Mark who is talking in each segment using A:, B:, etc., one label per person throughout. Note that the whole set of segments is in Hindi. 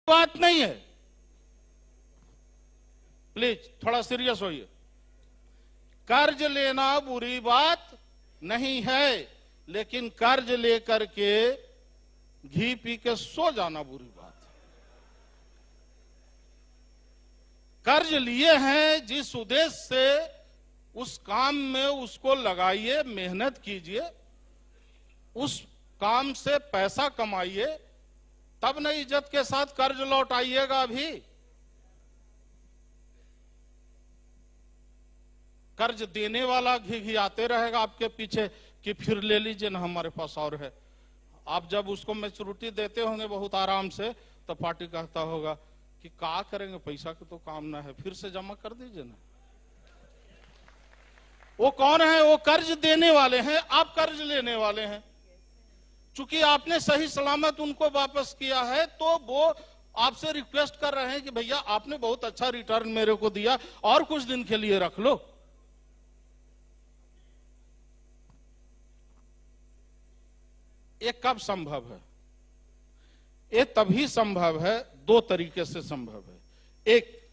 A: बात नहीं है। प्लीज थोड़ा सीरियस होइए। कर्ज लेना बुरी बात नहीं है, लेकिन कर्ज लेकर के घी पी के सो जाना बुरी बात है। कर्ज लिए हैं जिस उद्देश्य से, उस काम में उसको लगाइए, मेहनत कीजिए, उस काम से पैसा कमाइए, तब न इज्जत के साथ कर्ज लौटाइएगा। अभी कर्ज देने वाला घिघियाते रहेगा आपके पीछे कि फिर ले लीजिए ना, हमारे पास और है। आप जब उसको मैच्योरिटी देते होंगे बहुत आराम से, तो पार्टी कहता होगा कि क्या करेंगे, पैसा का तो काम ना है, फिर से जमा कर दीजिए ना। वो कौन है? वो कर्ज देने वाले हैं, आप कर्ज लेने वाले हैं। चूंकि आपने सही सलामत उनको वापस किया है, तो वो आपसे रिक्वेस्ट कर रहे हैं कि भैया आपने बहुत अच्छा रिटर्न मेरे को दिया, और कुछ दिन के लिए रख लो। ये कब संभव है? ये तभी संभव है, दो तरीके से संभव है। एक,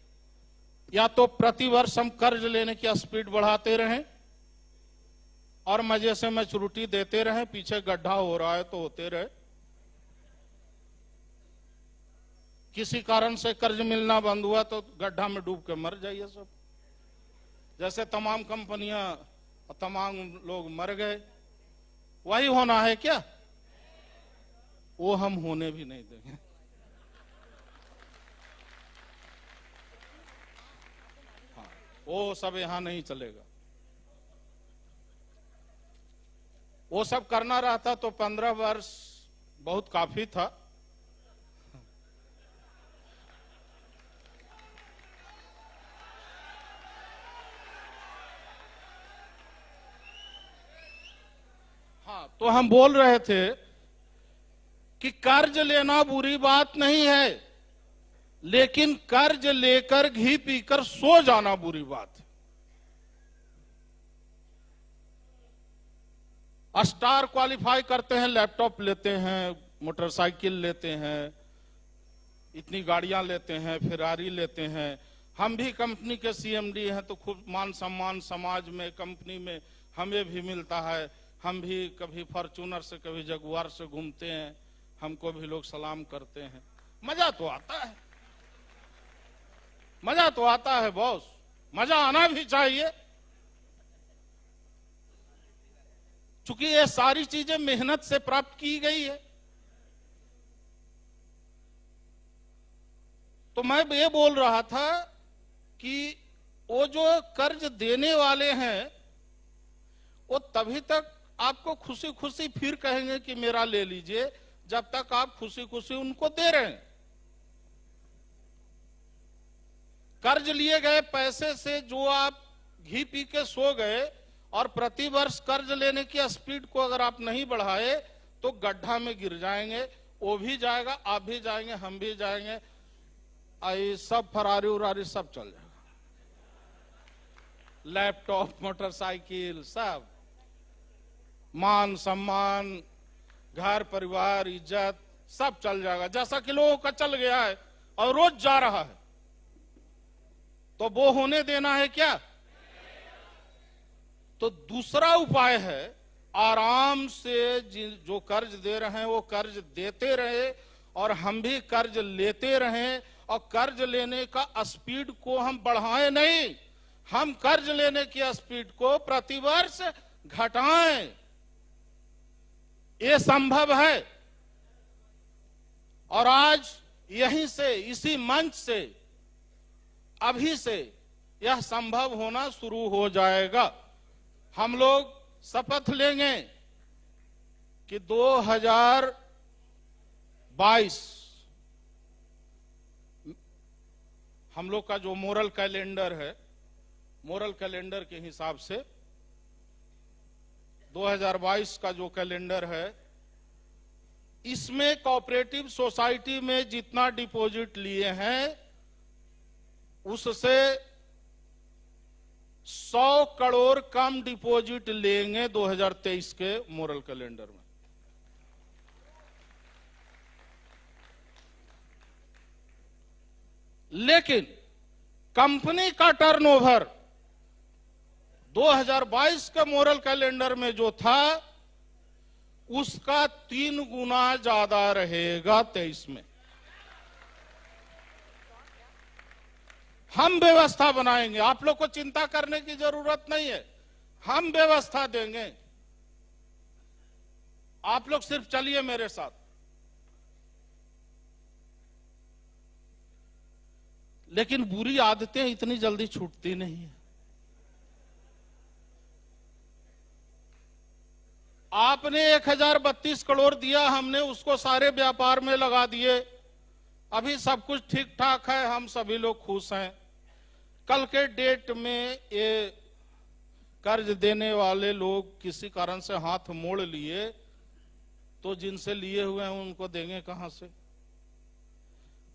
A: या तो प्रतिवर्ष हम कर्ज लेने की स्पीड बढ़ाते रहें और मजे से मैच्योरिटी देते रहें, पीछे गड्ढा हो रहा है तो होते रहे। किसी कारण से कर्ज मिलना बंद हुआ तो गड्ढा में डूब के मर जाइए सब। जैसे तमाम कंपनियां और तमाम लोग मर गए, वही होना है क्या? वो हम होने भी नहीं देंगे। हाँ, वो सब यहां नहीं चलेगा। वो सब करना रहता तो 15 वर्ष बहुत काफी था। हाँ, तो हम बोल रहे थे कि कर्ज लेना बुरी बात नहीं है, लेकिन कर्ज लेकर घी पीकर सो जाना बुरी बात है। स्टार क्वालिफाई करते हैं, लैपटॉप लेते हैं, मोटरसाइकिल लेते हैं, इतनी गाड़ियां लेते हैं, फेरारी लेते हैं। हम भी कंपनी के सीएमडी हैं तो खूब मान सम्मान समाज में, कंपनी में हमें भी मिलता है। हम भी कभी फॉर्च्यूनर से, कभी जगुआर से घूमते हैं, हमको भी लोग सलाम करते हैं। मजा तो आता है, मजा तो आता है बॉस, मजा आना भी चाहिए। चूंकि ये सारी चीजें मेहनत से प्राप्त की गई है। तो मैं ये बोल रहा था कि वो जो कर्ज देने वाले हैं, वो तभी तक आपको खुशी खुशी फिर कहेंगे कि मेरा ले लीजिए, जब तक आप खुशी खुशी उनको दे रहे हैं। कर्ज लिए गए पैसे से जो आप घी पी के सो गए, और प्रतिवर्ष कर्ज लेने की स्पीड को अगर आप नहीं बढ़ाए तो गड्ढा में गिर जाएंगे। वो भी जाएगा, आप भी जाएंगे, हम भी जाएंगे, आई सब फरारी उरारी सब चल जाएगा। लैपटॉप, मोटरसाइकिल, सब मान सम्मान, घर परिवार, इज्जत सब चल जाएगा, जैसा कि लोगों का चल गया है और रोज जा रहा है। तो वो होने देना है क्या? तो दूसरा उपाय है, आराम से जो कर्ज दे रहे हैं वो कर्ज देते रहे, और हम भी कर्ज लेते रहें, और कर्ज लेने का स्पीड को हम बढ़ाएं नहीं, हम कर्ज लेने की स्पीड को प्रतिवर्ष घटाएं। ये संभव है। और आज यहीं से, इसी मंच से, अभी से यह संभव होना शुरू हो जाएगा। हम लोग शपथ लेंगे कि 2022 हम लोग का जो मोरल कैलेंडर है, मोरल कैलेंडर के हिसाब से 2022 का जो कैलेंडर है, इसमें कोऑपरेटिव सोसाइटी में जितना डिपॉजिट लिए हैं उससे 100 करोड़ कम डिपॉजिट लेंगे 2023 के मोरल कैलेंडर में। लेकिन कंपनी का टर्नओवर 2022 के मोरल कैलेंडर में जो था उसका 3 गुना ज्यादा रहेगा 23 में। हम व्यवस्था बनाएंगे, आप लोग को चिंता करने की जरूरत नहीं है, हम व्यवस्था देंगे। आप लोग सिर्फ चलिए मेरे साथ। लेकिन बुरी आदतें इतनी जल्दी छूटती नहीं है। आपने 1032 करोड़ दिया, हमने उसको सारे व्यापार में लगा दिए, अभी सब कुछ ठीक ठाक है, हम सभी लोग खुश हैं। कल के डेट में ये कर्ज देने वाले लोग किसी कारण से हाथ मोड़ लिए तो जिनसे लिए हुए हैं उनको देंगे कहां से?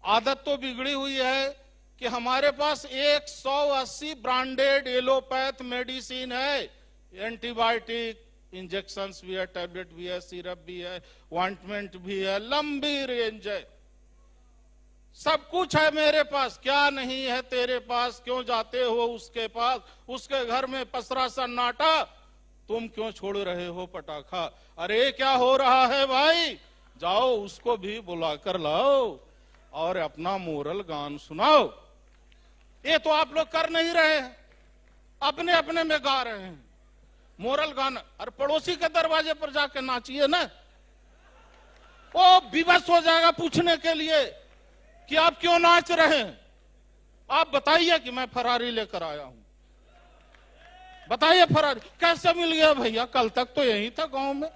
A: आदत तो बिगड़ी हुई है कि हमारे पास 180 ब्रांडेड एलोपैथ मेडिसिन है, एंटीबायोटिक, इंजेक्शंस भी है, टैबलेट भी है, सिरप भी है, ऑइंटमेंट भी है, लंबी रेंज है, सब कुछ है मेरे पास। क्या नहीं है तेरे पास? क्यों जाते हो उसके पास? उसके घर में पसरा सन्नाटा, तुम क्यों छोड़ रहे हो पटाखा? अरे क्या हो रहा है भाई? जाओ उसको भी बुला कर लाओ और अपना मोरल गान सुनाओ। ये तो आप लोग कर नहीं रहे हैं, अपने अपने में गा रहे हैं मोरल गाना। अरे पड़ोसी के दरवाजे पर जाके नाचिए ना, वो विवश हो जाएगा पूछने के लिए कि आप क्यों नाच रहे हैं। आप बताइए कि मैं फरारी लेकर आया हूं, बताइए फरारी कैसे मिल गया भैया? कल तक तो यही था गांव में,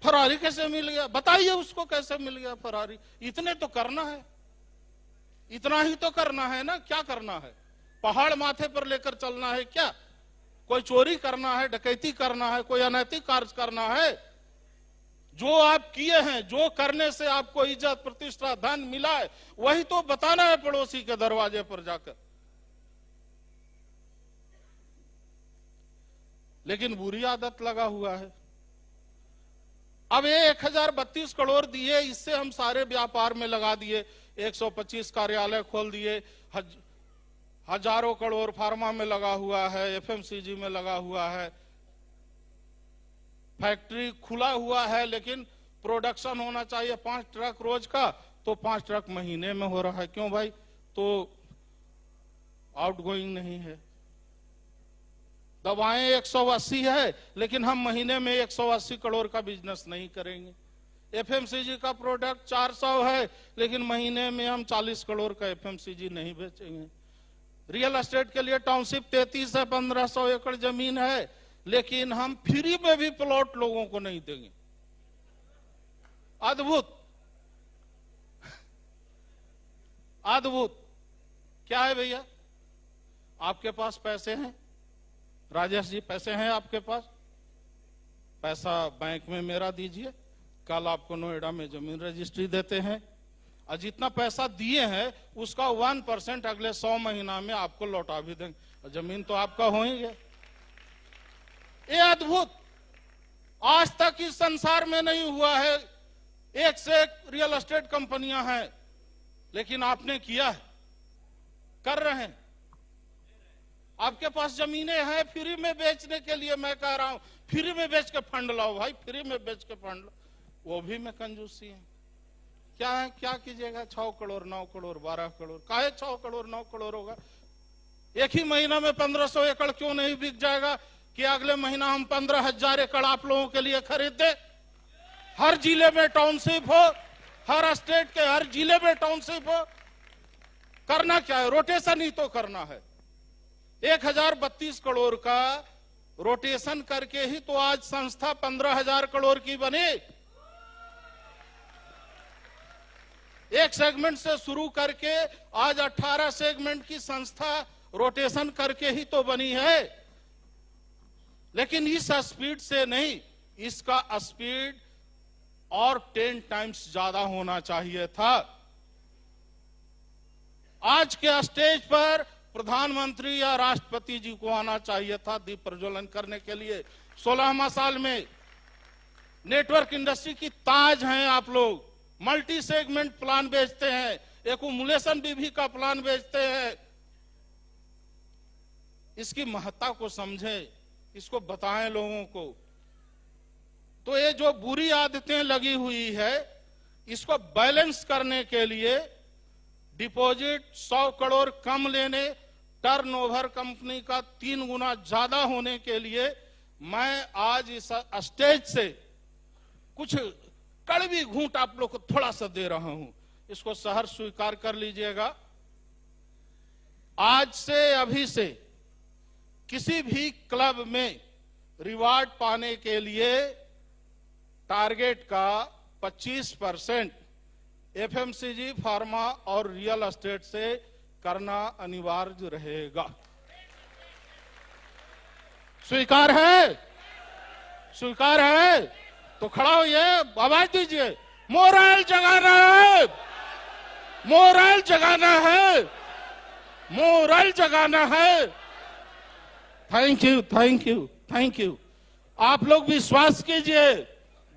A: फरारी कैसे मिल गया? बताइए उसको कैसे मिल गया फरारी? इतने तो करना है, इतना ही तो करना है ना। क्या करना है? पहाड़ माथे पर लेकर चलना है क्या? कोई चोरी करना है, डकैती करना है, कोई अनैतिक कार्य करना है? जो आप किए हैं, जो करने से आपको इज्जत, प्रतिष्ठा, धन मिला है, वही तो बताना है पड़ोसी के दरवाजे पर जाकर। लेकिन बुरी आदत लगा हुआ है। अब ये 1032 करोड़ दिए, इससे हम सारे व्यापार में लगा दिए, 125 कार्यालय खोल दिए, हजारों करोड़ फार्मा में लगा हुआ है, एफएमसीजी में लगा हुआ है, फैक्ट्री खुला हुआ है, लेकिन प्रोडक्शन होना चाहिए 5 ट्रक रोज का, तो 5 ट्रक महीने में हो रहा है। क्यों भाई? तो आउटगोइंग नहीं है। दवाएं 180 है, लेकिन हम महीने में 180 करोड़ का बिजनेस नहीं करेंगे। एफएमसीजी का प्रोडक्ट 400 है, लेकिन महीने में हम 40 करोड़ का एफएमसीजी नहीं बेचेंगे। रियल एस्टेट के लिए टाउनशिप 33 है, 1500 एकड़ जमीन है, लेकिन हम फ्री में भी प्लॉट लोगों को नहीं देंगे। अद्भुत, अद्भुत। क्या है भैया? आपके पास पैसे हैं राजेश जी, पैसे हैं आपके पास? पैसा बैंक में मेरा दीजिए, कल आपको नोएडा में जमीन रजिस्ट्री देते हैं, और जितना पैसा दिए हैं उसका 1% अगले 100 महीना में आपको लौटा भी देंगे, और जमीन तो आपका हो ही गया। ये अद्भुत, आज तक इस संसार में नहीं हुआ है। एक से एक रियल एस्टेट कंपनियां हैं, लेकिन आपने किया है, कर रहे हैं। आपके पास जमीनें हैं फ्री में बेचने के लिए। मैं कह रहा हूं फ्री में बेच के फंड लाओ भाई, फ्री में बेच के फंड लाओ, वो भी में कंजूसी है। क्या है? क्या कीजिएगा? 6 करोड़, 9 करोड़, 12 करोड़, काहे 6 करोड़ 9 करोड़ होगा? एक ही महीना में 1500 एकड़ क्यों नहीं बिक जाएगा कि अगले महीना हम 15,000 एकड़ आप लोगों के लिए खरीद दे? हर जिले में टाउनशिप हो, हर स्टेट के हर जिले में टाउनशिप हो। करना क्या है? रोटेशन ही तो करना है। 1032 करोड़ का रोटेशन करके ही तो आज संस्था 15,000 करोड़ की बनी। एक सेगमेंट से शुरू करके आज 18 सेगमेंट की संस्था रोटेशन करके ही तो बनी है। लेकिन इस स्पीड से नहीं, इसका स्पीड और 10 टाइम्स ज्यादा होना चाहिए था। आज के स्टेज पर प्रधानमंत्री या राष्ट्रपति जी को आना चाहिए था दीप प्रज्वलन करने के लिए। 16वां साल में नेटवर्क इंडस्ट्री की ताज हैं आप लोग, मल्टी सेगमेंट प्लान बेचते हैं, एक्यूमुलेशन बीवी का प्लान बेचते हैं। इसकी महत्ता को समझे, इसको बताएं लोगों को। तो ये जो बुरी आदतें लगी हुई है, इसको बैलेंस करने के लिए डिपॉजिट 100 करोड़ कम लेने, टर्नओवर कंपनी का 3 गुना ज्यादा होने के लिए मैं आज इस स्टेज से कुछ कड़वी घूंट आप लोग को थोड़ा सा दे रहा हूं। इसको सहर्ष स्वीकार कर लीजिएगा। आज से, अभी से किसी भी क्लब में रिवार्ड पाने के लिए टारगेट का 25% एफएमसीजी, फार्मा और रियल एस्टेट से करना अनिवार्य रहेगा। स्वीकार है? स्वीकार है तो खड़ा होइए, आवाज दीजिए। मोरल जगाना है, मोरल जगाना है, मोरल जगाना है। Thank you, thank you, thank you. आप लोग विश्वास कीजिए,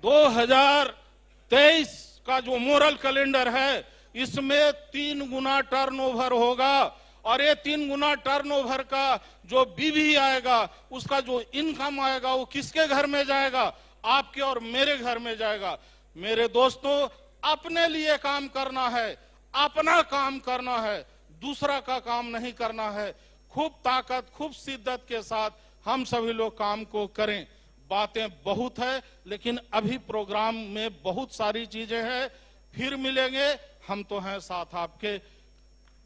A: 2023 का जो मोरल कैलेंडर है, इसमें 3 गुना टर्नओवर होगा। और ये 3 गुना टर्नओवर का जो बीवी आएगा, उसका जो इनकम आएगा, वो किसके घर में जाएगा? आपके और मेरे घर में जाएगा। मेरे दोस्तों, अपने लिए काम करना है, अपना काम करना है, दूसरा का काम नहीं करना है। खूब ताकत, खूब शिद्दत के साथ हम सभी लोग काम को करें। बातें बहुत है, लेकिन अभी प्रोग्राम में बहुत सारी चीजें हैं। फिर मिलेंगे, हम तो हैं साथ आपके,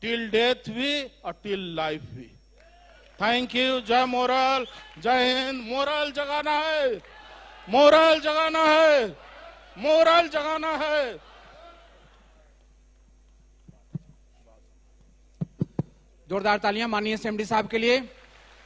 A: टिल डेथ भी और टिल लाइफ भी। Thank you. जय मोरल, जय हिंद। मोरल जगाना है, मोरल जगाना है, मोरल जगाना है।
B: जोरदार तालियां माननीय सीएमडी साहब के लिए।